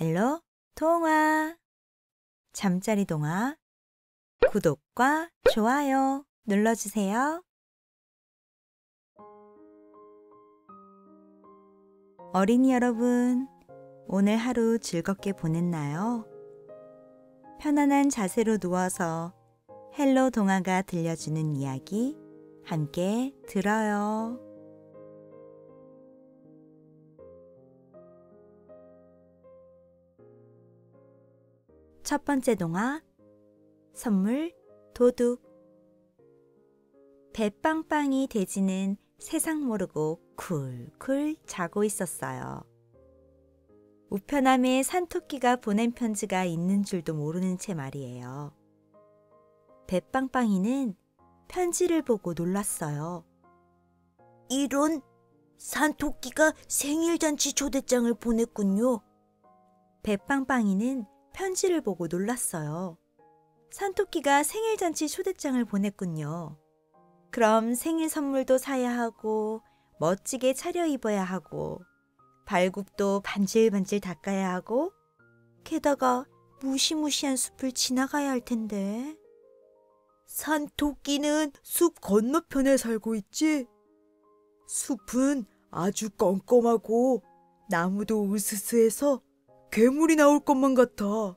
헬로 동화 잠자리 동화 구독과 좋아요 눌러주세요. 어린이 여러분, 오늘 하루 즐겁게 보냈나요? 편안한 자세로 누워서 헬로 동화가 들려주는 이야기 함께 들어요. 첫 번째 동화, 선물 도둑. 배빵빵이 돼지는 세상 모르고 쿨쿨 자고 있었어요. 우편함에 산토끼가 보낸 편지가 있는 줄도 모르는 채 말이에요. 배빵빵이는 편지를 보고 놀랐어요. 이런, 산토끼가 생일잔치 초대장을 보냈군요. 배빵빵이는 편지를 보고 놀랐어요. 산토끼가 생일잔치 초대장을 보냈군요. 그럼 생일 선물도 사야 하고 멋지게 차려입어야 하고 발굽도 반질반질 닦아야 하고 게다가 무시무시한 숲을 지나가야 할 텐데. 산토끼는 숲 건너편에 살고 있지? 숲은 아주 껌껌하고 나무도 으스스해서 괴물이 나올 것만 같아.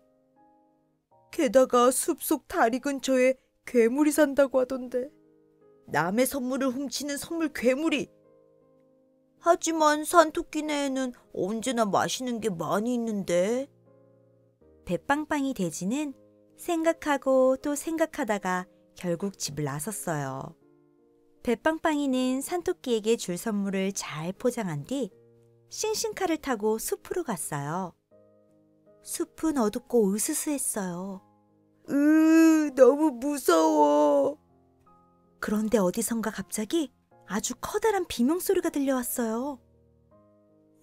게다가 숲속 다리 근처에 괴물이 산다고 하던데. 남의 선물을 훔치는 선물 괴물이. 하지만 산토끼네에는 언제나 맛있는 게 많이 있는데. 배빵빵이 돼지는 생각하고 또 생각하다가 결국 집을 나섰어요. 배빵빵이는 산토끼에게 줄 선물을 잘 포장한 뒤 싱싱카를 타고 숲으로 갔어요. 숲은 어둡고 으스스했어요. 너무 무서워. 그런데 어디선가 갑자기 아주 커다란 비명소리가 들려왔어요.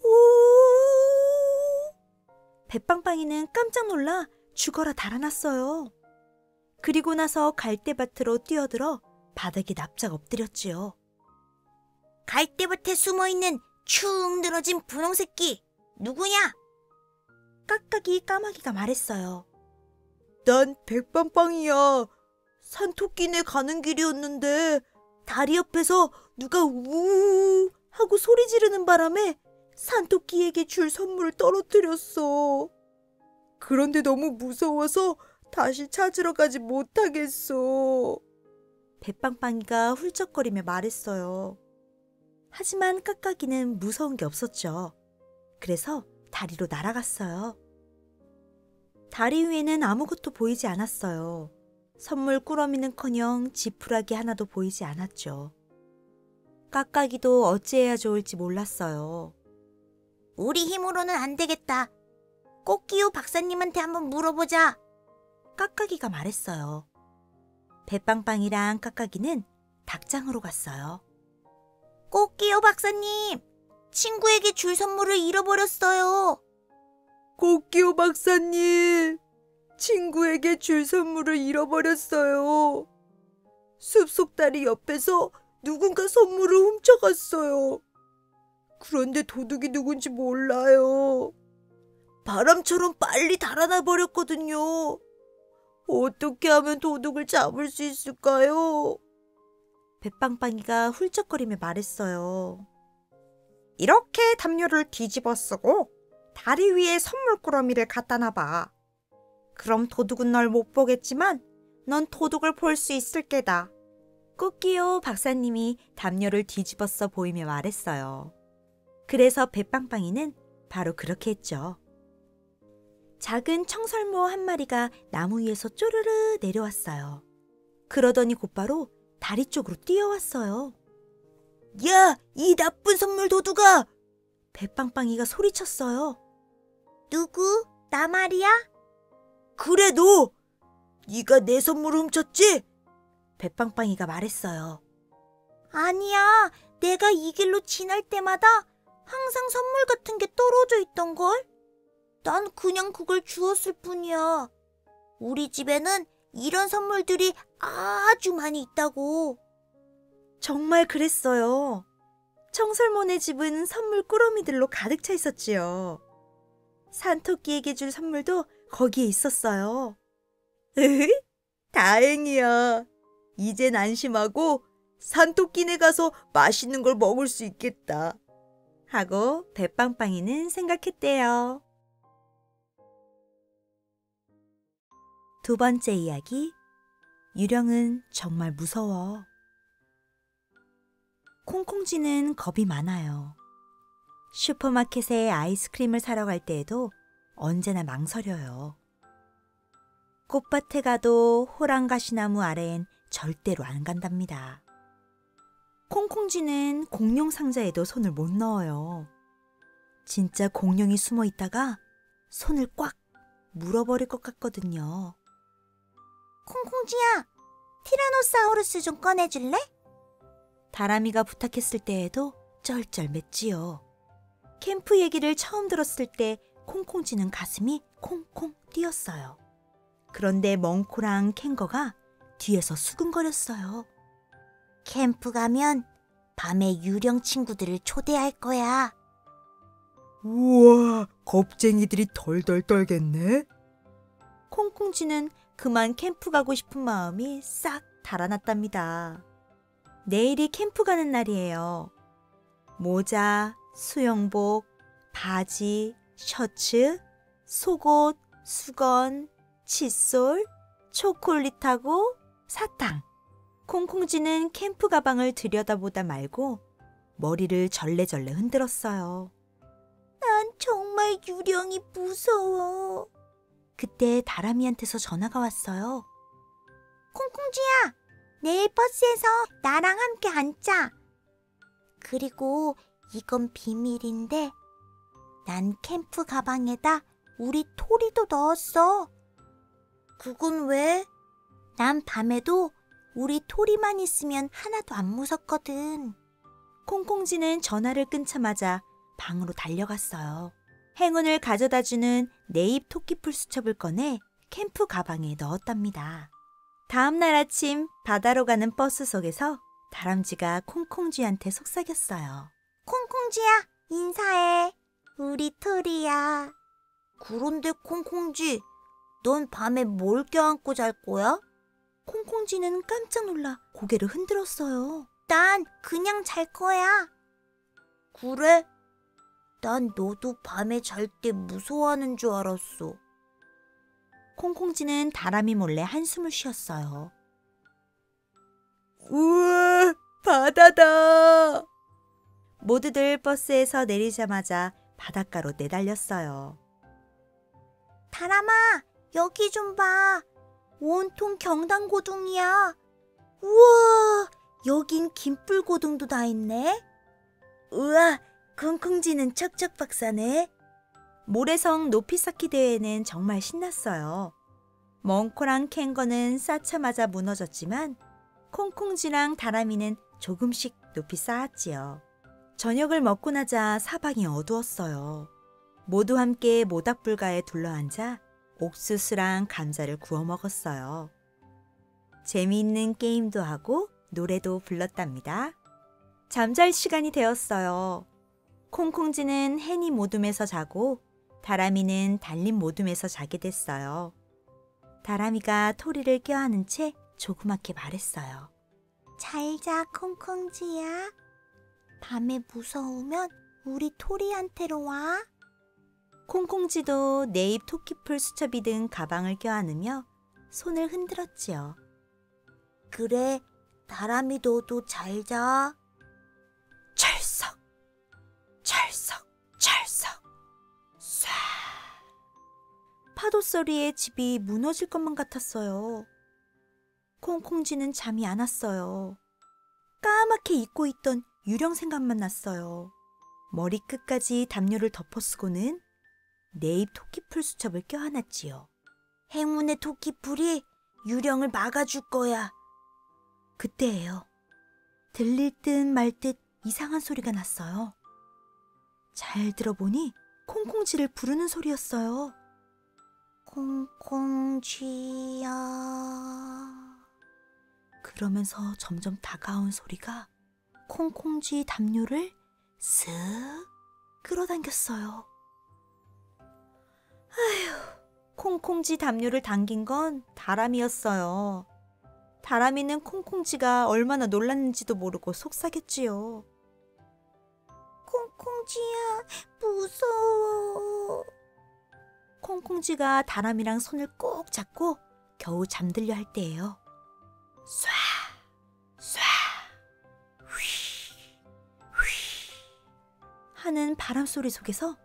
오! 배빵빵이는 깜짝 놀라 죽어라 달아났어요. 그리고 나서 갈대밭으로 뛰어들어 바닥에 납작 엎드렸지요. 갈대밭에 숨어있는 축 늘어진 분홍새끼 누구냐? 깍깍이 까마귀가 말했어요. 난 백빵빵이야. 산토끼네 가는 길이었는데 다리 옆에서 누가 우우 하고 소리 지르는 바람에 산토끼에게 줄 선물을 떨어뜨렸어. 그런데 너무 무서워서 다시 찾으러 가지 못하겠어. 배빵빵이가 훌쩍거리며 말했어요. 하지만 깍깍이는 무서운 게 없었죠. 그래서 다리로 날아갔어요. 다리 위에는 아무것도 보이지 않았어요. 선물 꾸러미는커녕 지푸라기 하나도 보이지 않았죠. 깍깍이도 어찌해야 좋을지 몰랐어요. 우리 힘으로는 안 되겠다. 꽃기호 박사님한테 한번 물어보자. 깍깍이가 말했어요. 배빵빵이랑 깍깍이는 닭장으로 갔어요. 꽃기호 박사님, 친구에게 줄 선물을 잃어버렸어요. 꽃기호 박사님, 친구에게 줄 선물을 잃어버렸어요. 숲속 다리 옆에서 누군가 선물을 훔쳐갔어요. 그런데 도둑이 누군지 몰라요. 바람처럼 빨리 달아나 버렸거든요. 어떻게 하면 도둑을 잡을 수 있을까요? 배빵빵이가 훌쩍거리며 말했어요. 이렇게 담요를 뒤집어 쓰고 다리 위에 선물 꾸러미를 갖다 놔봐. 그럼 도둑은 널 못 보겠지만 넌 도둑을 볼 수 있을 게다. 꽃기호 박사님이 담요를 뒤집었어 보이며 말했어요. 그래서 배빵빵이는 바로 그렇게 했죠. 작은 청설모 한 마리가 나무 위에서 쪼르르 내려왔어요. 그러더니 곧바로 다리 쪽으로 뛰어왔어요. 야, 이 나쁜 선물 도둑아! 배빵빵이가 소리쳤어요. 누구? 나 말이야? 그래, 너! 네가 내 선물을 훔쳤지? 배빵빵이가 말했어요. 아니야, 내가 이 길로 지날 때마다 항상 선물 같은 게 떨어져 있던걸? 난 그냥 그걸 주웠을 뿐이야. 우리 집에는 이런 선물들이 아주 많이 있다고. 정말 그랬어요. 청설모네 집은 선물 꾸러미들로 가득 차 있었지요. 산토끼에게 줄 선물도 거기에 있었어요. 다행이야. 이젠 안심하고 산토끼네 가서 맛있는 걸 먹을 수 있겠다. 하고 배빵빵이는 생각했대요. 두 번째 이야기, 유령은 정말 무서워. 콩콩쥐는 겁이 많아요. 슈퍼마켓에 아이스크림을 사러 갈 때에도 언제나 망설여요. 꽃밭에 가도 호랑가시나무 아래엔 절대로 안 간답니다. 콩콩쥐는 공룡 상자에도 손을 못 넣어요. 진짜 공룡이 숨어 있다가 손을 꽉 물어버릴 것 같거든요. 콩콩쥐야, 티라노사우루스 좀 꺼내줄래? 다람이가 부탁했을 때에도 쩔쩔맸지요. 캠프 얘기를 처음 들었을 때 콩콩쥐는 가슴이 콩콩 뛰었어요. 그런데 멍코랑 캥거가 뒤에서 수근거렸어요. 캠프 가면 밤에 유령 친구들을 초대할 거야. 우와, 겁쟁이들이 덜덜 떨겠네. 콩콩쥐는 그만 캠프 가고 싶은 마음이 싹 달아났답니다. 내일이 캠프 가는 날이에요. 모자, 수영복, 바지, 셔츠, 속옷, 수건, 칫솔, 초콜릿하고 사탕. 콩콩쥐는 캠프 가방을 들여다보다 말고 머리를 절레절레 흔들었어요. 난 정말 유령이 무서워. 그때 다람이한테서 전화가 왔어요. 콩콩쥐야, 내일 버스에서 나랑 함께 앉자. 그리고 이건 비밀인데 난 캠프 가방에다 우리 토리도 넣었어. 그건 왜? 난 밤에도 우리 토리만 있으면 하나도 안 무섭거든. 콩콩쥐는 전화를 끊자마자 방으로 달려갔어요. 행운을 가져다주는 네잎 토끼풀 수첩을 꺼내 캠프 가방에 넣었답니다. 다음 날 아침 바다로 가는 버스 속에서 다람쥐가 콩콩쥐한테 속삭였어요. 콩콩쥐야, 인사해. 우리 토리야. 그런데 콩콩쥐, 넌 밤에 뭘 껴안고 잘 거야? 콩콩쥐는 깜짝 놀라 고개를 흔들었어요. 난 그냥 잘 거야. 그래? 난 너도 밤에 잘 때 무서워하는 줄 알았어. 콩콩쥐는 다람이 몰래 한숨을 쉬었어요. 우와, 바다다. 모두들 버스에서 내리자마자 바닷가로 내달렸어요. 다람아, 여기 좀 봐. 온통 경단고둥이야. 우와, 여긴 김불고둥도 다 있네. 우와, 콩콩쥐는 척척 박사네. 모래성 높이쌓기 대회는 정말 신났어요. 멍코랑 캥거는 쌓자마자 무너졌지만 콩콩쥐랑 다람이는 조금씩 높이 쌓았지요. 저녁을 먹고 나자 사방이 어두웠어요. 모두 함께 모닥불가에 둘러앉아 옥수수랑 감자를 구워 먹었어요. 재미있는 게임도 하고 노래도 불렀답니다. 잠잘 시간이 되었어요. 콩콩쥐는 해니 모둠에서 자고 다람이는 달림 모둠에서 자게 됐어요. 다람이가 토리를 껴안은 채 조그맣게 말했어요. 잘 자, 콩콩쥐야. 밤에 무서우면 우리 토리한테로 와. 콩콩쥐도 네잎 토끼풀 수첩이 든 가방을 껴안으며 손을 흔들었지요. 그래, 다람이 너도 잘 자. 철썩, 철썩, 철썩, 쏴. 파도 소리에 집이 무너질 것만 같았어요. 콩콩쥐는 잠이 안 왔어요. 까맣게 잊고 있던 유령 생각만 났어요. 머리끝까지 담요를 덮어쓰고는 네잎 토끼풀 수첩을 껴안았지요. 행운의 토끼풀이 유령을 막아줄 거야. 그때예요. 들릴 듯 말 듯 이상한 소리가 났어요. 잘 들어보니 콩콩쥐를 부르는 소리였어요. 콩콩쥐야. 그러면서 점점 다가온 소리가 콩콩쥐 담요를 쓱 끌어당겼어요. 콩콩지 담요를 당긴 건 다람이었어요. 다람이는 콩콩지가 얼마나 놀랐는지도 모르고 속삭였지요. 콩콩지야, 무서워. 콩콩지가 다람이랑 손을 꼭 잡고 겨우 잠들려 할 때예요. 쏴, 쏴, 휘, 휘 하는 바람소리 속에서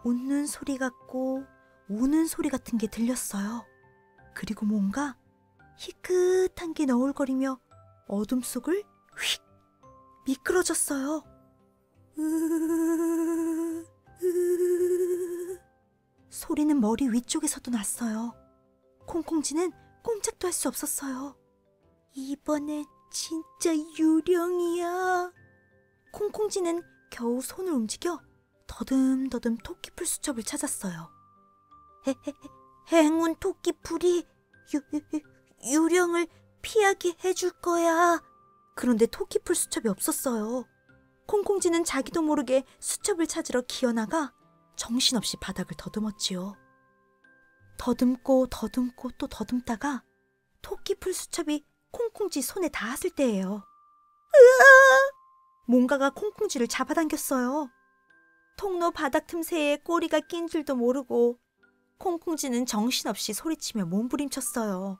웃는 소리 같고 우는 소리 같은 게 들렸어요. 그리고 뭔가 희끗한 게 너울거리며 어둠 속을 휙 미끄러졌어요. 소리는 머리 위쪽에서도 났어요. 콩콩지는 꼼짝도 할 수 없었어요. 이번엔 진짜 유령이야. 콩콩지는 겨우 손을 움직여 더듬더듬 토끼풀 수첩을 찾았어요. 행운 토끼풀이 유령을 피하게 해줄 거야. 그런데 토끼풀 수첩이 없었어요. 콩콩지는 자기도 모르게 수첩을 찾으러 기어나가 정신없이 바닥을 더듬었지요. 더듬고 더듬고 또 더듬다가 토끼풀 수첩이 콩콩지 손에 닿았을 때예요. 으아! 뭔가가 콩콩지를 잡아당겼어요. 통로 바닥 틈새에 꼬리가 낀 줄도 모르고 콩콩지는 정신없이 소리치며 몸부림쳤어요.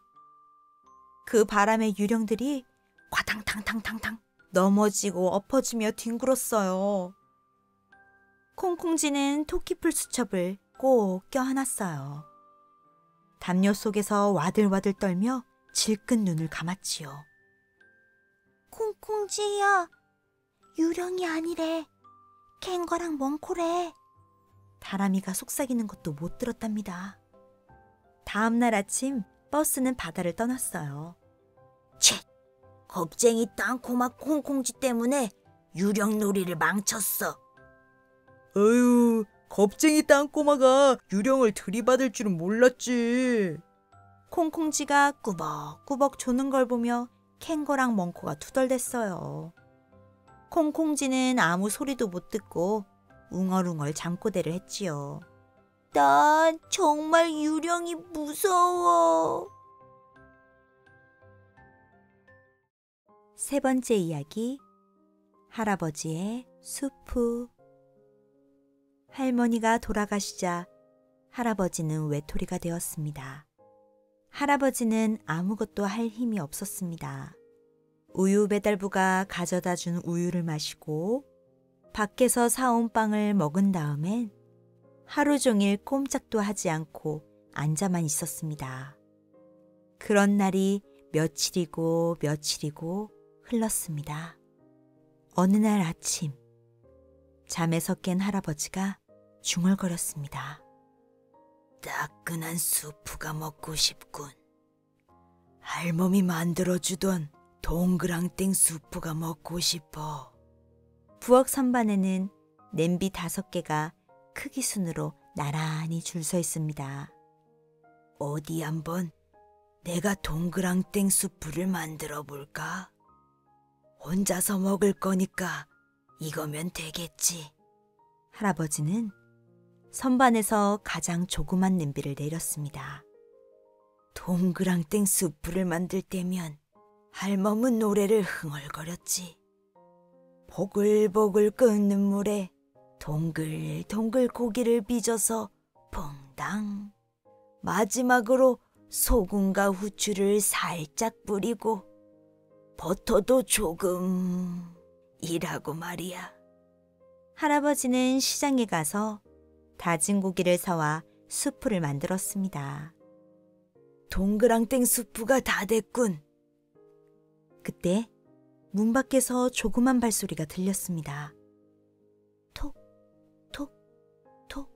그 바람에 유령들이 과당탕탕탕탕 넘어지고 엎어지며 뒹굴었어요. 콩콩지는 토끼풀 수첩을 꼭 껴안았어요. 담요 속에서 와들와들 떨며 질끈 눈을 감았지요. 콩콩지야, 유령이 아니래. 캥거랑 멍코래. 다람이가 속삭이는 것도 못 들었답니다. 다음 날 아침 버스는 바다를 떠났어요. 채! 겁쟁이 땅코마 콩콩지 때문에 유령 놀이를 망쳤어. 어휴, 겁쟁이 땅꼬마가 유령을 들이받을 줄은 몰랐지. 콩콩지가 꾸벅꾸벅 조는 걸 보며 캥거랑 멍코가 투덜댔어요. 콩콩지는 아무 소리도 못 듣고 웅얼웅얼 잠꼬대를 했지요. 난 정말 유령이 무서워. 세 번째 이야기, 할아버지의 수프. 할머니가 돌아가시자 할아버지는 외톨이가 되었습니다. 할아버지는 아무것도 할 힘이 없었습니다. 우유 배달부가 가져다 준 우유를 마시고 밖에서 사온 빵을 먹은 다음엔 하루 종일 꼼짝도 하지 않고 앉아만 있었습니다. 그런 날이 며칠이고 며칠이고 흘렀습니다. 어느 날 아침, 잠에서 깬 할아버지가 중얼거렸습니다. 따끈한 수프가 먹고 싶군. 할멈이 만들어주던 동그랑땡 수프가 먹고 싶어. 부엌 선반에는 냄비 5개가 크기 순으로 나란히 줄 서 있습니다. 어디 한번 내가 동그랑땡 수프를 만들어 볼까? 혼자서 먹을 거니까 이거면 되겠지. 할아버지는 선반에서 가장 조그만 냄비를 내렸습니다. 동그랑땡 수프를 만들 때면 할멈은 노래를 흥얼거렸지. 보글보글 끓는 물에 동글동글 고기를 빚어서 퐁당. 마지막으로 소금과 후추를 살짝 뿌리고 버터도 조금 이라고 말이야. 할아버지는 시장에 가서 다진 고기를 사와 수프를 만들었습니다. 동그랑땡 수프가 다 됐군. 그때 문 밖에서 조그만 발소리가 들렸습니다. 톡, 톡, 톡.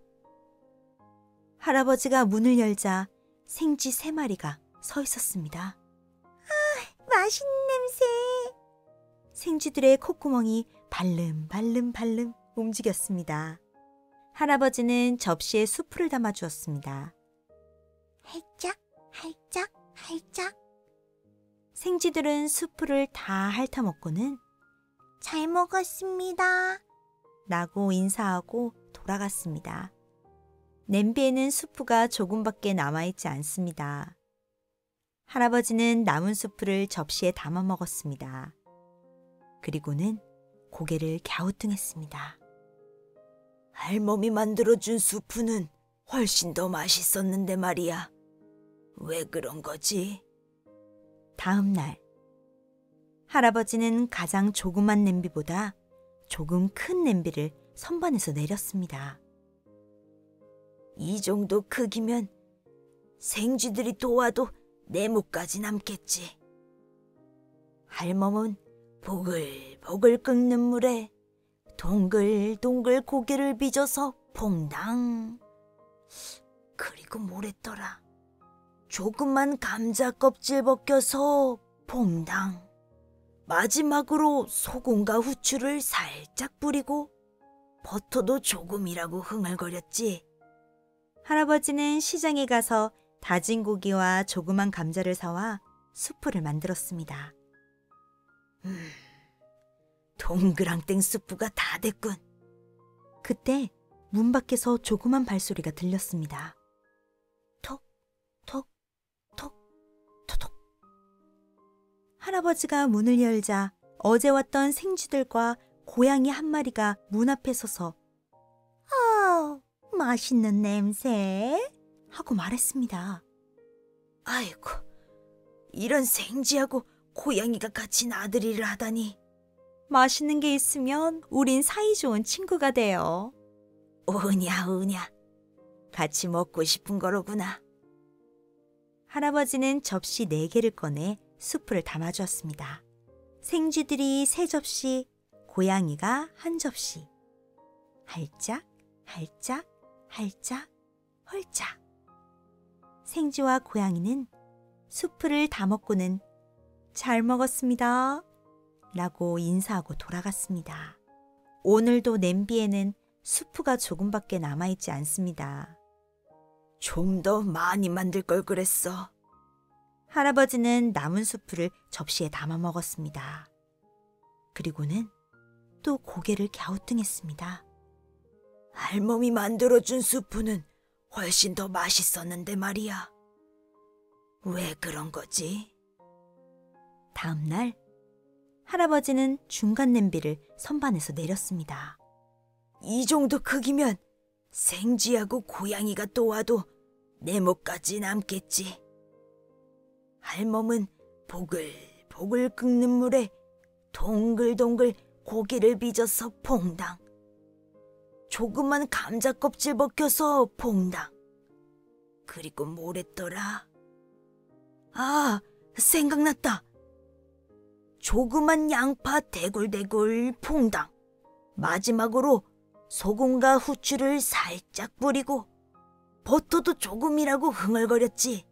할아버지가 문을 열자 생쥐 3마리가 서 있었습니다. 맛있는 냄새. 생쥐들의 콧구멍이 발름발름 움직였습니다. 할아버지는 접시에 수프를 담아 주었습니다. 할짝, 할짝, 할짝. 생쥐들은 수프를 다 핥아먹고는 잘 먹었습니다. 라고 인사하고 돌아갔습니다. 냄비에는 수프가 조금밖에 남아있지 않습니다. 할아버지는 남은 수프를 접시에 담아 먹었습니다. 그리고는 고개를 갸우뚱했습니다. 할멈이 만들어준 수프는 훨씬 더 맛있었는데 말이야. 왜 그런 거지? 다음 날, 할아버지는 가장 조그만 냄비보다 조금 큰 냄비를 선반에서 내렸습니다. 이 정도 크기면 생쥐들이 도와도 내 목까지 남겠지. 할멈은 보글보글 끓는 물에 동글동글 고개를 빚어서 퐁당. 그리고 뭐랬더라. 조그만 감자 껍질 벗겨서 퐁당. 마지막으로 소금과 후추를 살짝 뿌리고 버터도 조금이라고 흥얼거렸지. 할아버지는 시장에 가서 다진 고기와 조그만 감자를 사와 수프를 만들었습니다. 동그랑땡 수프가 다 됐군. 그때 문 밖에서 조그만 발소리가 들렸습니다. 톡, 톡, 톡, 토독. 할아버지가 문을 열자 어제 왔던 생쥐들과 고양이 한 마리가 문 앞에 서서 아, 맛있는 냄새. 하고 말했습니다. 아이고, 이런 생쥐하고 고양이가 같이 나들이를 하다니. 맛있는 게 있으면 우린 사이좋은 친구가 돼요. 으냐. 같이 먹고 싶은 거로구나. 할아버지는 접시 4개를 꺼내 수프를 담아주었습니다. 생쥐들이 3접시, 고양이가 1접시. 할짝, 할짝, 할짝, 홀짝. 생쥐와 고양이는 수프를 다 먹고는 잘 먹었습니다. 라고 인사하고 돌아갔습니다. 오늘도 냄비에는 수프가 조금밖에 남아있지 않습니다. 좀 더 많이 만들 걸 그랬어. 할아버지는 남은 수프를 접시에 담아 먹었습니다. 그리고는 또 고개를 갸우뚱했습니다. 할멈이 만들어준 수프는 훨씬 더 맛있었는데 말이야. 왜 그런 거지? 다음 날 할아버지는 중간 냄비를 선반에서 내렸습니다. 이 정도 크기면 생쥐하고 고양이가 또 와도 내 목까지 남겠지. 할멈은 보글보글 끓는 물에 동글동글 고기를 빚어서 퐁당. 조그만 감자 껍질 벗겨서 퐁당. 그리고 뭐랬더라? 아, 생각났다. 조그만 양파 대굴대굴 퐁당. 마지막으로 소금과 후추를 살짝 뿌리고 버터도 조금이라고 흥얼거렸지.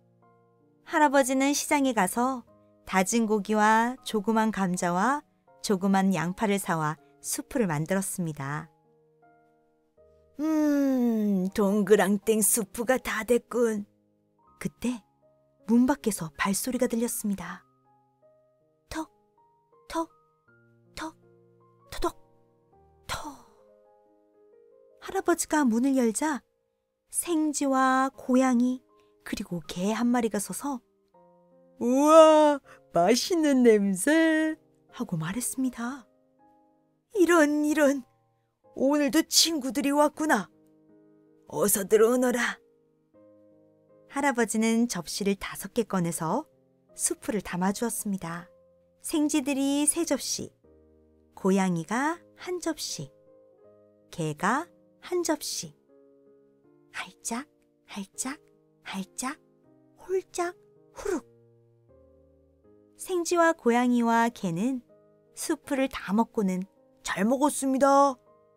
할아버지는 시장에 가서 다진 고기와 조그만 감자와 조그만 양파를 사와 수프를 만들었습니다. 동그랑땡 수프가 다 됐군. 그때 문 밖에서 발소리가 들렸습니다. 턱, 턱, 턱, 토독, 턱. 할아버지가 문을 열자 생쥐와 고양이 그리고 개 한 마리가 서서 우와, 맛있는 냄새. 하고 말했습니다. 이런. 오늘도 친구들이 왔구나. 어서 들어오너라. 할아버지는 접시를 5개 꺼내서 수프를 담아주었습니다. 생쥐들이 3접시, 고양이가 1접시, 개가 1접시. 할짝, 할짝, 할짝, 홀짝, 후룩. 생쥐와 고양이와 개는 수프를 다 먹고는 잘 먹었습니다.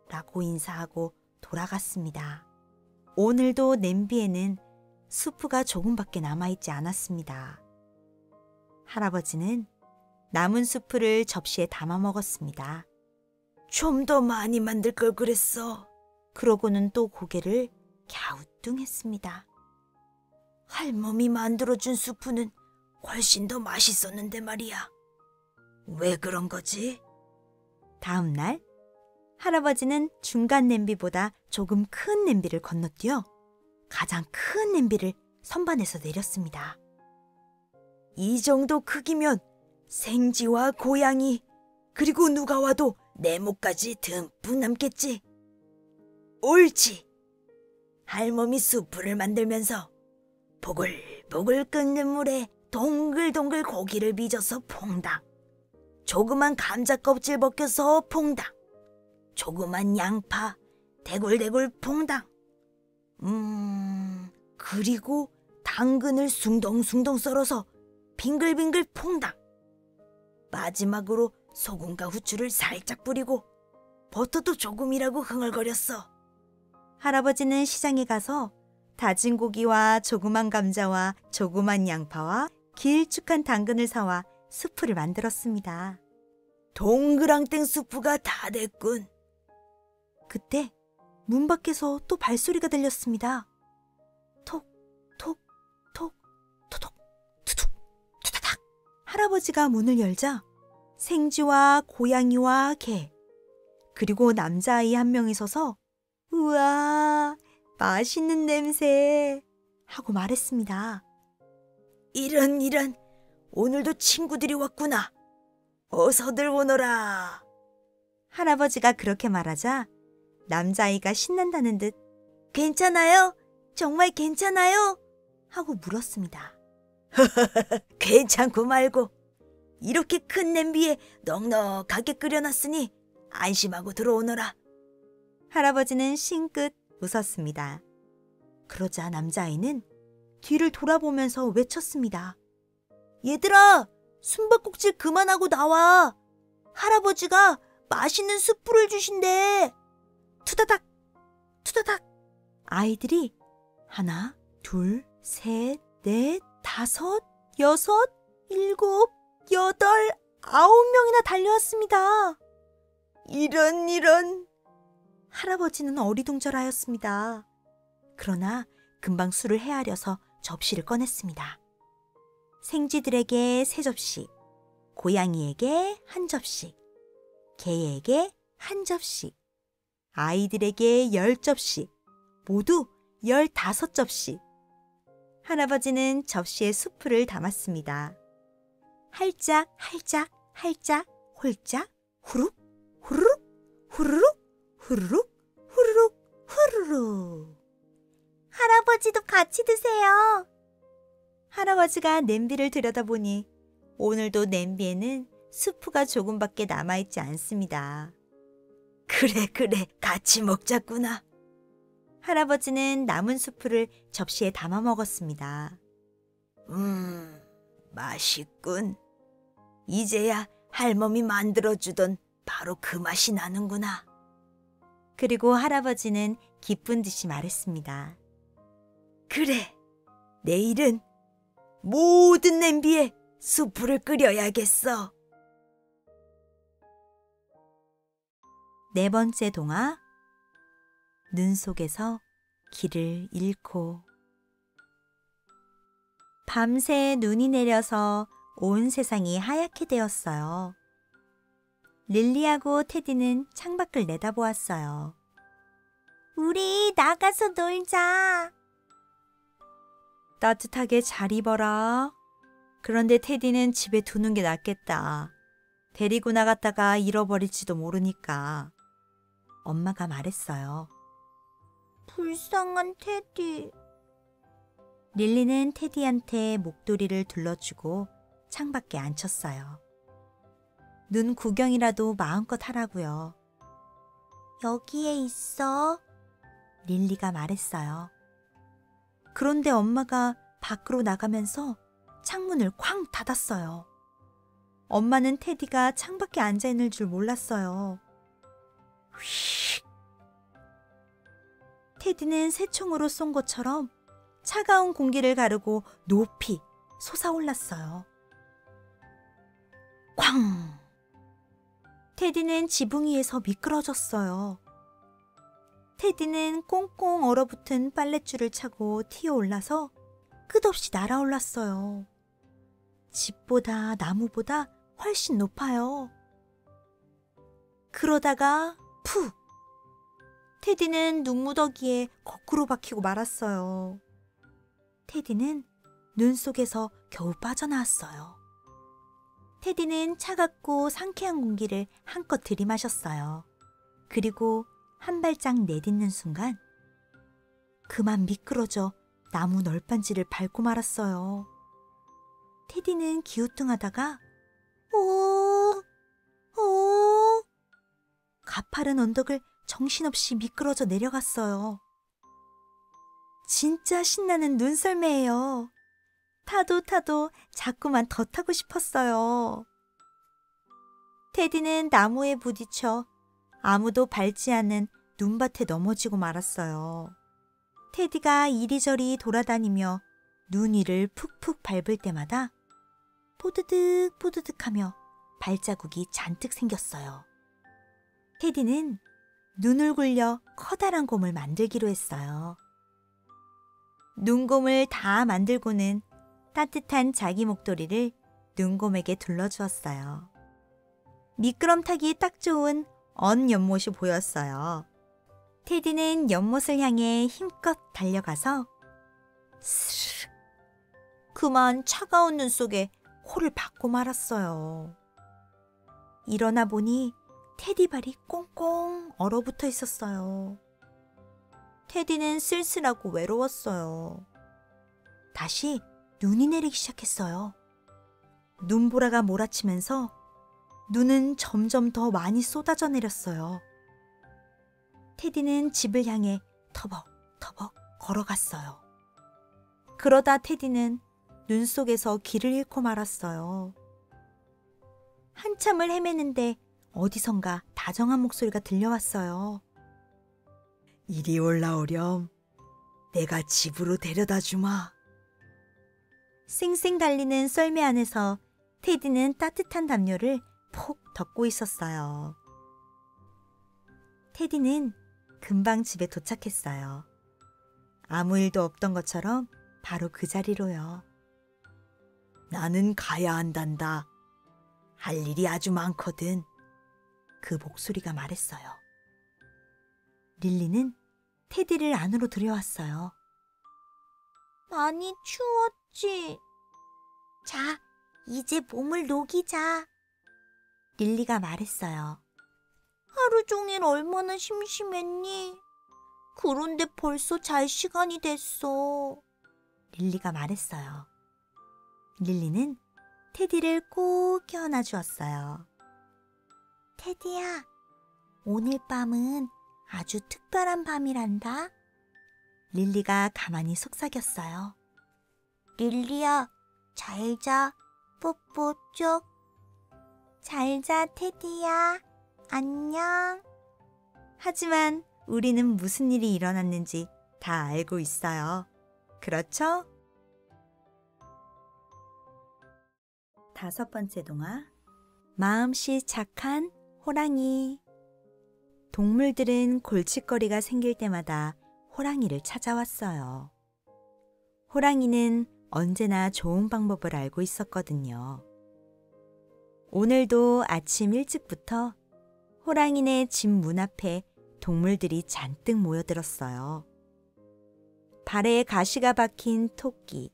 라고 인사하고 돌아갔습니다. 오늘도 냄비에는 수프가 조금밖에 남아있지 않았습니다. 할아버지는 남은 수프를 접시에 담아 먹었습니다. 좀 더 많이 만들 걸 그랬어. 그러고는 또 고개를 갸우뚱했습니다. 할멈이 만들어준 수프는 훨씬 더 맛있었는데 말이야. 왜 그런 거지? 다음 날 할아버지는 중간 냄비보다 조금 큰 냄비를 건너뛰어 가장 큰 냄비를 선반에서 내렸습니다. 이 정도 크기면 생쥐와 고양이 그리고 누가 와도 내 목까지 듬뿍 남겠지. 옳지. 할멈이 수프를 만들면서 보글보글 끓는 물에 동글동글 고기를 빚어서 퐁당, 조그만 감자 껍질 벗겨서 퐁당, 조그만 양파 대굴대굴 퐁당, 그리고 당근을 숭덩숭덩 썰어서 빙글빙글 퐁당, 마지막으로 소금과 후추를 살짝 뿌리고 버터도 조금이라고 흥얼거렸어. 할아버지는 시장에 가서 다진 고기와 조그만 감자와 조그만 양파와 길쭉한 당근을 사와 수프를 만들었습니다. 동그랑땡 수프가 다 됐군. 그때 문 밖에서 또 발소리가 들렸습니다. 톡, 톡, 톡, 토톡, 투툭, 투다닥. 할아버지가 문을 열자 생쥐와 고양이와 개, 그리고 남자아이 한 명이 서서 우와, 맛있는 냄새 하고 말했습니다. 이런 오늘도 친구들이 왔구나. 어서들 오너라. 할아버지가 그렇게 말하자 남자아이가 신난다는 듯 괜찮아요? 정말 괜찮아요? 하고 물었습니다. 괜찮고 말고 이렇게 큰 냄비에 넉넉하게 끓여놨으니 안심하고 들어오너라. 할아버지는 싱긋 웃었습니다. 그러자 남자아이는 뒤를 돌아보면서 외쳤습니다. 얘들아, 숨바꼭질 그만하고 나와. 할아버지가 맛있는 수프를 주신대. 투다닥, 투다닥. 아이들이 하나, 둘, 셋, 넷, 다섯, 여섯, 일곱, 여덟, 9명이나 달려왔습니다. 이런. 할아버지는 어리둥절하였습니다. 그러나 금방 술을 헤아려서 접시를 꺼냈습니다. 생쥐들에게 3접시, 고양이에게 1접시, 개에게 1접시, 아이들에게 10접시, 모두 15접시. 할아버지는 접시에 수프를 담았습니다. 할짝, 홀짝, 후룩, 후루룩, 후루룩, 후루룩, 후루룩, 후루룩. 할아버지도 같이 드세요. 할아버지가 냄비를 들여다보니 오늘도 냄비에는 수프가 조금밖에 남아있지 않습니다. 그래, 같이 먹자꾸나. 할아버지는 남은 수프를 접시에 담아 먹었습니다. 맛있군. 이제야 할멈이 만들어주던 바로 그 맛이 나는구나. 그리고 할아버지는 기쁜 듯이 말했습니다. 그래, 내일은 모든 냄비에 수프를 끓여야겠어. 4번째 동화, 눈 속에서 길을 잃고. 밤새 눈이 내려서 온 세상이 하얗게 되었어요. 릴리하고 테디는 창밖을 내다보았어요. 우리 나가서 놀자. 따뜻하게 잘 입어라. 그런데 테디는 집에 두는 게 낫겠다. 데리고 나갔다가 잃어버릴지도 모르니까. 엄마가 말했어요. 불쌍한 테디. 릴리는 테디한테 목도리를 둘러주고 창밖에 앉혔어요. 눈 구경이라도 마음껏 하라고요. 여기에 있어. 릴리가 말했어요. 그런데 엄마가 밖으로 나가면서 창문을 쾅 닫았어요. 엄마는 테디가 창밖에 앉아있는 줄 몰랐어요. 휙! 테디는 새총으로 쏜 것처럼 차가운 공기를 가르고 높이 솟아올랐어요. 쾅! 테디는 지붕 위에서 미끄러졌어요. 테디는 꽁꽁 얼어붙은 빨랫줄을 차고 튀어올라서 끝없이 날아올랐어요. 집보다 나무보다 훨씬 높아요. 그러다가 푹! 테디는 눈무더기에 거꾸로 박히고 말았어요. 테디는 눈 속에서 겨우 빠져나왔어요. 테디는 차갑고 상쾌한 공기를 한껏 들이마셨어요. 그리고 한 발짝 내딛는 순간 그만 미끄러져 나무 널빤지를 밟고 말았어요. 테디는 기우뚱하다가 가파른 언덕을 정신없이 미끄러져 내려갔어요. 진짜 신나는 눈썰매예요. 타도 자꾸만 더 타고 싶었어요. 테디는 나무에 부딪혀 아무도 밟지 않는 눈밭에 넘어지고 말았어요. 테디가 이리저리 돌아다니며 눈 위를 푹푹 밟을 때마다 뽀드득 뽀드득하며 발자국이 잔뜩 생겼어요. 테디는 눈을 굴려 커다란 곰을 만들기로 했어요. 눈곰을 다 만들고는 따뜻한 자기 목도리를 눈곰에게 둘러주었어요. 미끄럼 타기 딱 좋은 언 연못이 보였어요. 테디는 연못을 향해 힘껏 달려가서 스르륵 그만 차가운 눈 속에 호를 받고 말았어요. 일어나 보니 테디 발이 꽁꽁 얼어붙어 있었어요. 테디는 쓸쓸하고 외로웠어요. 다시 눈이 내리기 시작했어요. 눈보라가 몰아치면서 눈은 점점 더 많이 쏟아져 내렸어요. 테디는 집을 향해 터벅터벅 걸어갔어요. 그러다 테디는 눈 속에서 길을 잃고 말았어요. 한참을 헤매는데 어디선가 다정한 목소리가 들려왔어요. 이리 올라오렴. 내가 집으로 데려다 주마. 쌩쌩 달리는 썰매 안에서 테디는 따뜻한 담요를 폭 덮고 있었어요. 테디는 금방 집에 도착했어요. 아무 일도 없던 것처럼 바로 그 자리로요. 나는 가야 한단다. 할 일이 아주 많거든. 그 목소리가 말했어요. 릴리는 테디를 안으로 들여왔어요. 많이 추웠지? 자, 이제 몸을 녹이자. 릴리가 말했어요. 하루 종일 얼마나 심심했니? 그런데 벌써 잘 시간이 됐어. 릴리가 말했어요. 릴리는 테디를 꼭 껴안아 주었어요. 테디야, 오늘 밤은 아주 특별한 밤이란다. 릴리가 가만히 속삭였어요. 릴리야, 잘 자. 뽀뽀 쪽. 잘 자, 테디야. 안녕. 하지만 우리는 무슨 일이 일어났는지 다 알고 있어요. 그렇죠? 5번째 동화, 마음씨 착한 호랑이. 동물들은 골칫거리가 생길 때마다 호랑이를 찾아왔어요. 호랑이는 언제나 좋은 방법을 알고 있었거든요. 오늘도 아침 일찍부터 호랑이네 집 문 앞에 동물들이 잔뜩 모여들었어요. 발에 가시가 박힌 토끼,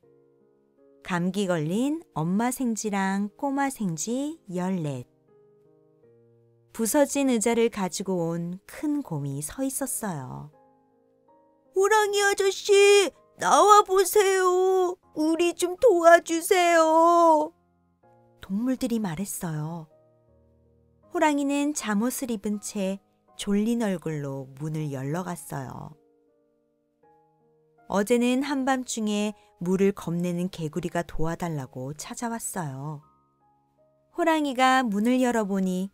감기 걸린 엄마 생쥐랑 꼬마 생쥐 14, 부서진 의자를 가지고 온 큰 곰이 서 있었어요. 호랑이 아저씨, 나와 보세요. 우리 좀 도와주세요. 동물들이 말했어요. 호랑이는 잠옷을 입은 채 졸린 얼굴로 문을 열러갔어요. 어제는 한밤중에 물을 겁내는 개구리가 도와달라고 찾아왔어요. 호랑이가 문을 열어보니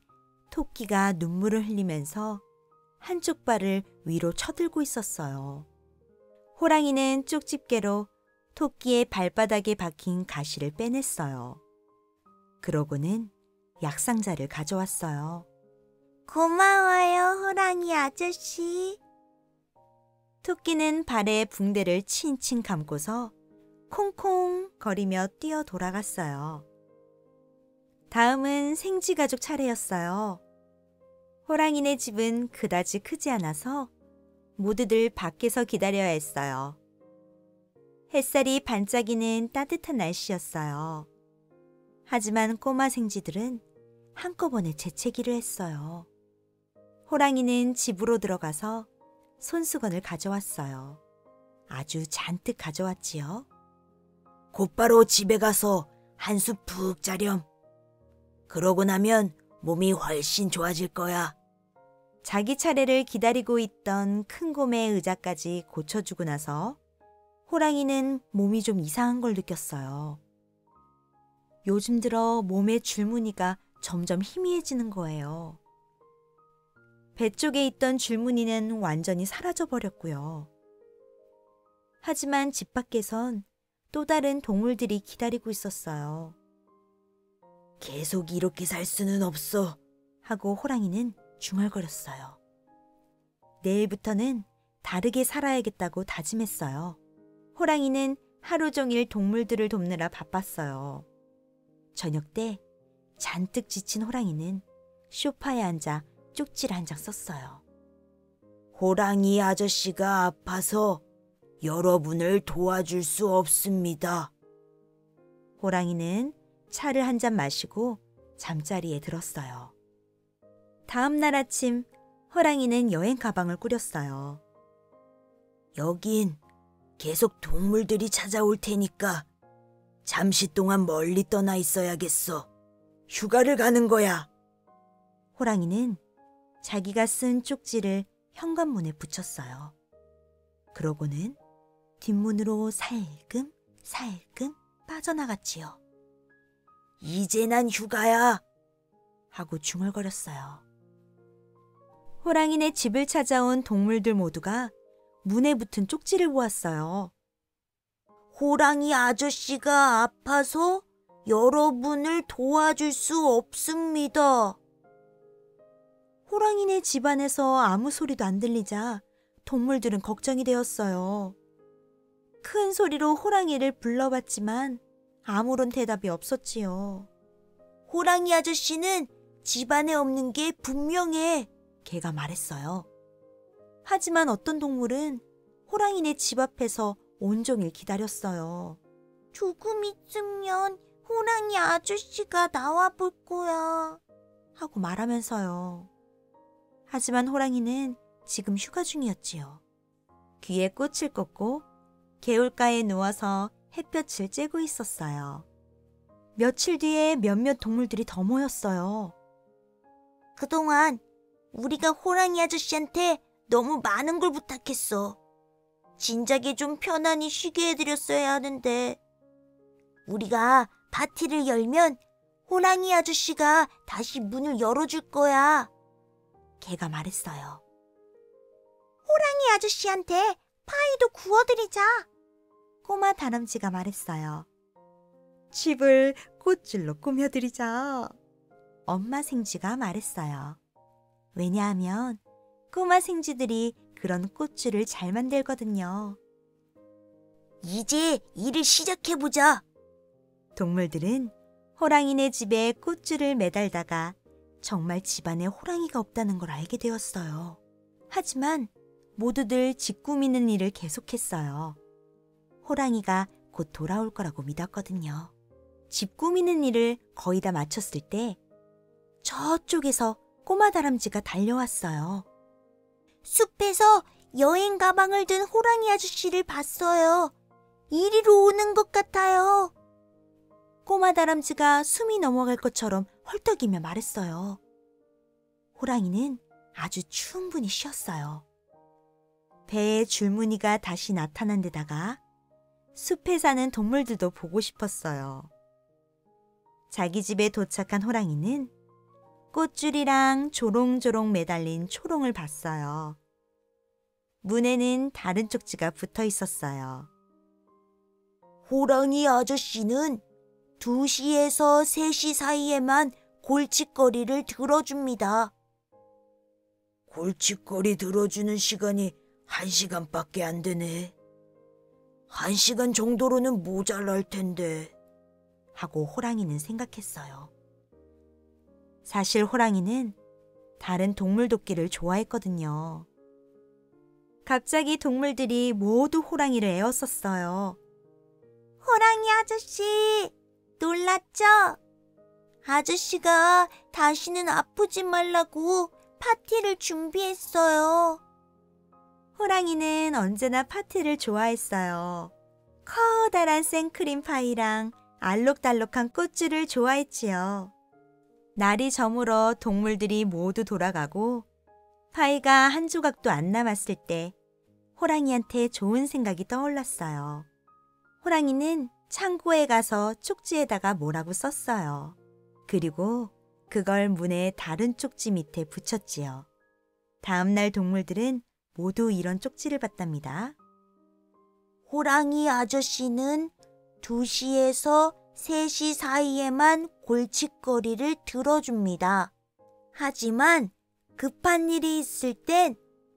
토끼가 눈물을 흘리면서 한쪽 발을 위로 쳐들고 있었어요. 호랑이는 쪽집게로 토끼의 발바닥에 박힌 가시를 빼냈어요. 그러고는 약상자를 가져왔어요. 고마워요, 호랑이 아저씨. 토끼는 발에 붕대를 칭칭 감고서 콩콩 거리며 뛰어 돌아갔어요. 다음은 생쥐 가족 차례였어요. 호랑이네 집은 그다지 크지 않아서 모두들 밖에서 기다려야 했어요. 햇살이 반짝이는 따뜻한 날씨였어요. 하지만 꼬마 생쥐들은 한꺼번에 재채기를 했어요. 호랑이는 집으로 들어가서 손수건을 가져왔어요. 아주 잔뜩 가져왔지요. 곧바로 집에 가서 한숨 푹 자렴. 그러고 나면 몸이 훨씬 좋아질 거야. 자기 차례를 기다리고 있던 큰 곰의 의자까지 고쳐주고 나서 호랑이는 몸이 좀 이상한 걸 느꼈어요. 요즘 들어 몸의 줄무늬가 점점 희미해지는 거예요. 배 쪽에 있던 줄무늬는 완전히 사라져 버렸고요. 하지만 집 밖에선 또 다른 동물들이 기다리고 있었어요. 계속 이렇게 살 수는 없어. 하고 호랑이는 중얼거렸어요. 내일부터는 다르게 살아야겠다고 다짐했어요. 호랑이는 하루 종일 동물들을 돕느라 바빴어요. 저녁 때 잔뜩 지친 호랑이는 소파에 앉아 쪽지를 한 장 썼어요. 호랑이 아저씨가 아파서 여러분을 도와줄 수 없습니다. 호랑이는 차를 한 잔 마시고 잠자리에 들었어요. 다음 날 아침 호랑이는 여행 가방을 꾸렸어요. 여긴 계속 동물들이 찾아올 테니까 잠시 동안 멀리 떠나 있어야겠어. 휴가를 가는 거야. 호랑이는 자기가 쓴 쪽지를 현관문에 붙였어요. 그러고는 뒷문으로 살금 빠져나갔지요. 이제 난 휴가야. 하고 중얼거렸어요. 호랑이네 집을 찾아온 동물들 모두가 문에 붙은 쪽지를 보았어요. 호랑이 아저씨가 아파서 여러분을 도와줄 수 없습니다. 호랑이네 집안에서 아무 소리도 안 들리자 동물들은 걱정이 되었어요. 큰 소리로 호랑이를 불러봤지만 아무런 대답이 없었지요. 호랑이 아저씨는 집안에 없는 게 분명해. 개가 말했어요. 하지만 어떤 동물은 호랑이네 집 앞에서 온종일 기다렸어요. 조금 있으면 호랑이 아저씨가 나와 볼 거야. 하고 말하면서요. 하지만 호랑이는 지금 휴가 중이었지요. 귀에 꽃을 꽂고 개울가에 누워서 햇볕을 쬐고 있었어요. 며칠 뒤에 몇몇 동물들이 더 모였어요. 그동안 우리가 호랑이 아저씨한테 너무 많은 걸 부탁했어. 진작에 좀 편안히 쉬게 해드렸어야 하는데 우리가 파티를 열면 호랑이 아저씨가 다시 문을 열어줄 거야. 개가 말했어요. 호랑이 아저씨한테 파이도 구워드리자. 꼬마 다람쥐가 말했어요. 집을 꽃줄로 꾸며드리자. 엄마 생쥐가 말했어요. 왜냐하면 꼬마 생쥐들이 그런 꽃줄을 잘 만들거든요. 이제 일을 시작해보자. 동물들은 호랑이네 집에 꽃줄을 매달다가 정말 집안에 호랑이가 없다는 걸 알게 되었어요. 하지만 모두들 집 꾸미는 일을 계속했어요. 호랑이가 곧 돌아올 거라고 믿었거든요. 집 꾸미는 일을 거의 다 마쳤을 때 저쪽에서 꼬마 다람쥐가 달려왔어요. 숲에서 여행 가방을 든 호랑이 아저씨를 봤어요. 이리로 오는 것 같아요. 꼬마 다람쥐가 숨이 넘어갈 것처럼 헐떡이며 말했어요. 호랑이는 아주 충분히 쉬었어요. 배에 줄무늬가 다시 나타난 데다가 숲에 사는 동물들도 보고 싶었어요. 자기 집에 도착한 호랑이는 꽃줄이랑 조롱조롱 매달린 초롱을 봤어요. 문에는 다른 쪽지가 붙어 있었어요. 호랑이 아저씨는 2시에서 3시 사이에만 골칫거리를 들어줍니다. 골칫거리 들어주는 시간이 1시간밖에 안 되네. 1시간 정도로는 모자랄 텐데. 하고 호랑이는 생각했어요. 사실 호랑이는 다른 동물 돕기를 좋아했거든요. 갑자기 동물들이 모두 호랑이를 에웠었어요. 호랑이 아저씨, 놀랐죠? 아저씨가 다시는 아프지 말라고 파티를 준비했어요. 호랑이는 언제나 파티를 좋아했어요. 커다란 생크림 파이랑 알록달록한 꽃줄을 좋아했지요. 날이 저물어 동물들이 모두 돌아가고 파이가 한 조각도 안 남았을 때 호랑이한테 좋은 생각이 떠올랐어요. 호랑이는 창고에 가서 쪽지에다가 뭐라고 썼어요. 그리고 그걸 문의 다른 쪽지 밑에 붙였지요. 다음날 동물들은 모두 이런 쪽지를 받답니다. 호랑이 아저씨는 2시에서 3시 사이에만 골칫거리를 들어줍니다. 하지만 급한 일이 있을 땐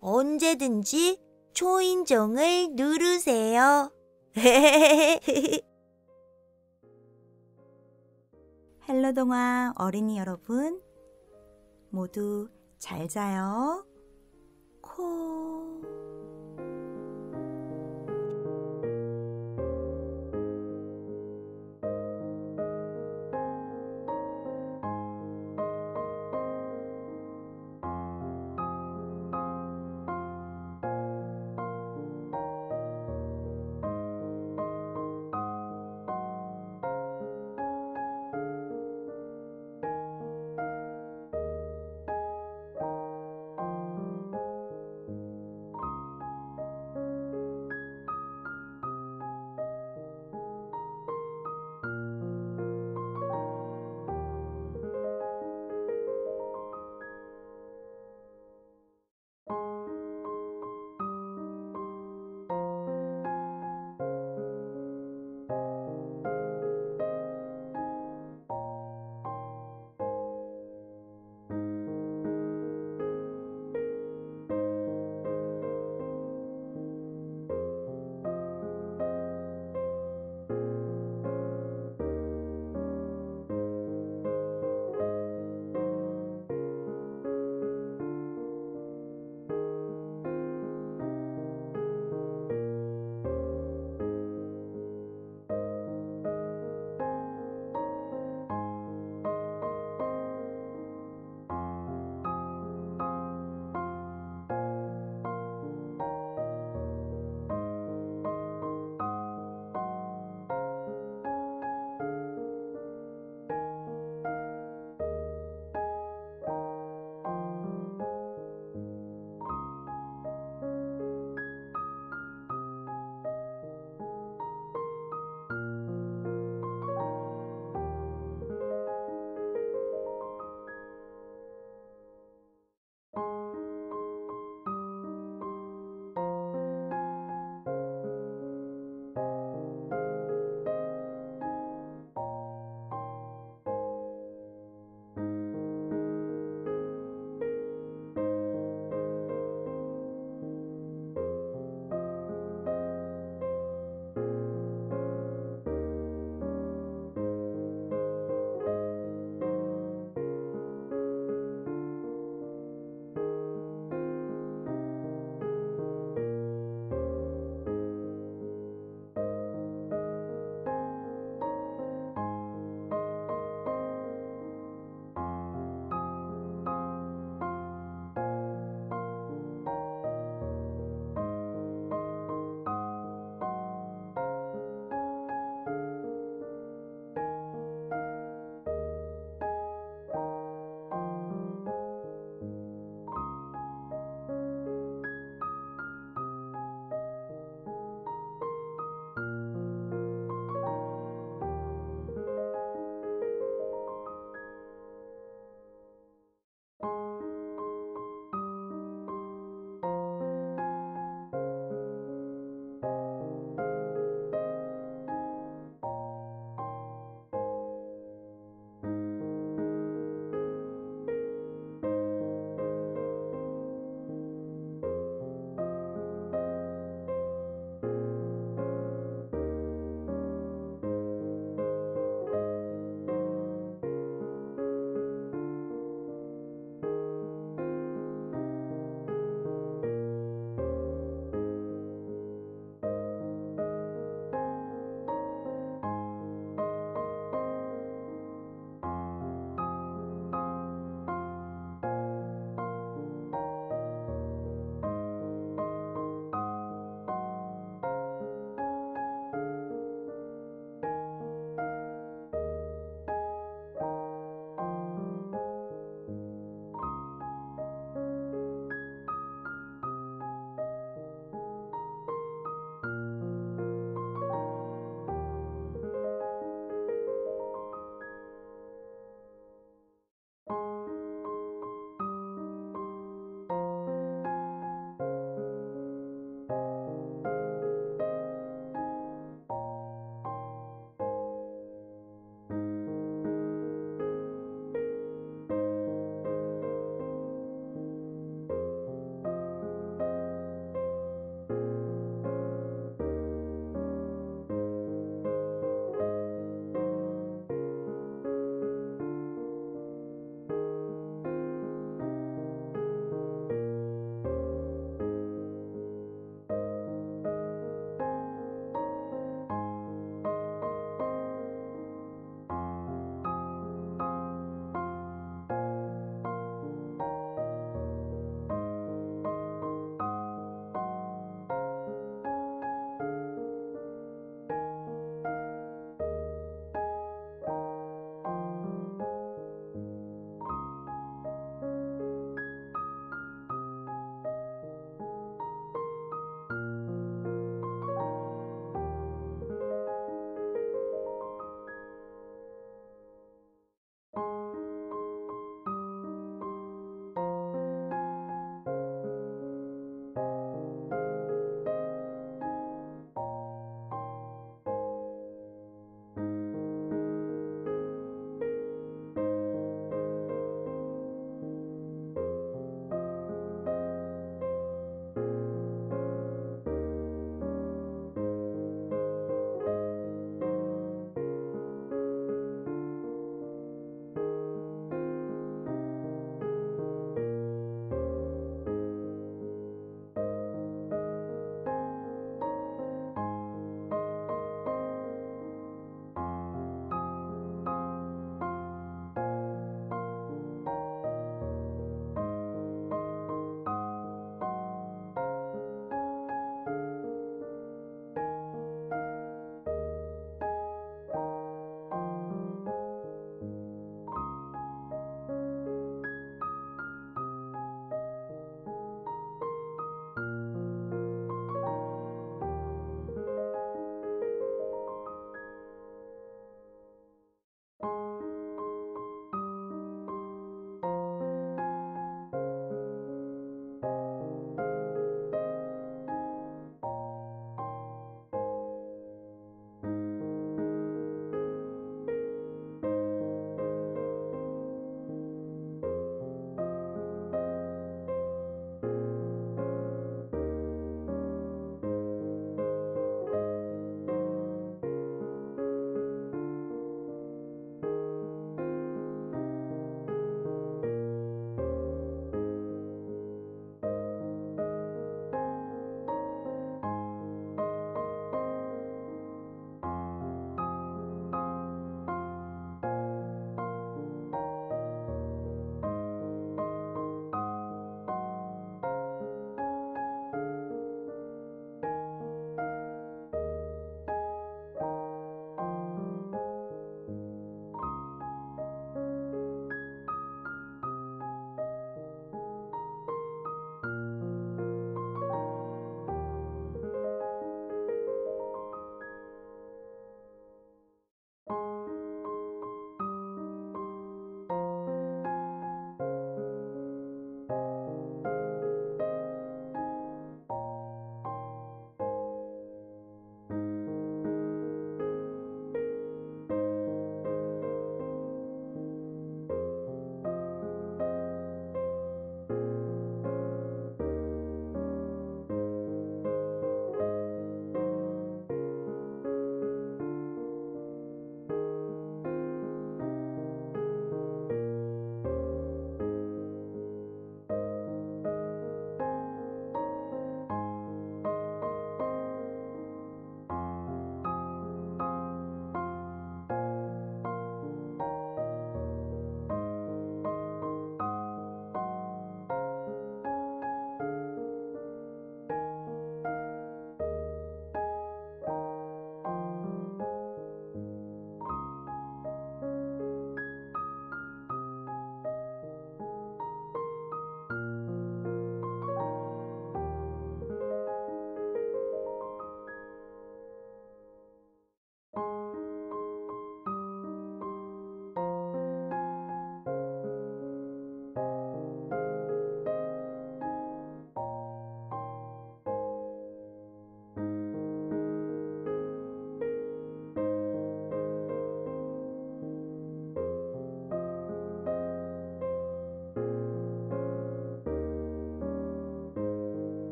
언제든지 초인종을 누르세요. 헬로 동화 어린이 여러분, 모두 잘 자요.